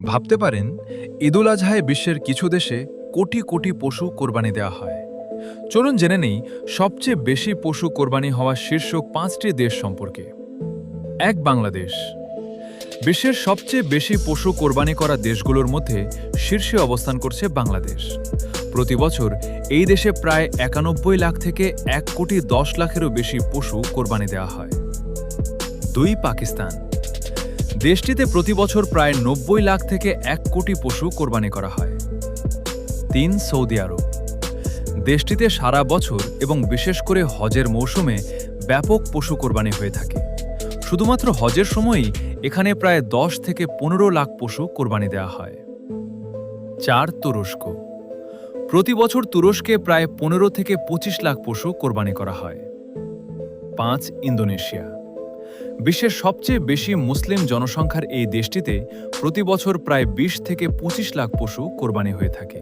ভাবতে পারেন, ঈদুল আজহায় বিশ্বের কিছু দেশে কোটি কোটি পশু কোরবানি দেওয়া হয়। চলুন জেনে নেই সবচেয়ে বেশি পশু কোরবানি হওয়া শীর্ষ 5টি দেশ সম্পর্কে। ১. বাংলাদেশ। বিশ্বের সবচেয়ে বেশি পশু কোরবানি করা দেশগুলোর মধ্যে শীর্ষে অবস্থান করছে বাংলাদেশ। প্রতি বছর এই দেশে প্রায় ৯১ লাখ থেকে ১,১০,০০,০০০-এরও বেশি পশু কোরবানি দেওয়া হয়। ২. পাকিস্তান। দেশটিতে প্রতি বছর প্রায় ৯০ লাখ থেকে ১ কোটি পশু কোরবানি করা হয়। ৩. সৌদি আরব। দেশটিতে সারা বছর এবং বিশেষ করে হজের মৌসুমে ব্যাপক পশু কোরবানি হয়ে থাকে। শুধুমাত্র হজের সময়ই এখানে প্রায় ১০ থেকে ১৫ লাখ পশু কোরবানি দেওয়া হয়। ৪. তুরস্ক। প্রতি বছর তুরস্কে প্রায় ১৫ থেকে ২৫ লাখ পশু কোরবানি করা হয়। ৫. ইন্দোনেশিয়া। বিশ্বের সবচেয়ে বেশি মুসলিম জনসংখ্যার এই দেশটিতে প্রতি বছর প্রায় ২০ থেকে ২৫ লাখ পশু কোরবানি হয়ে থাকে।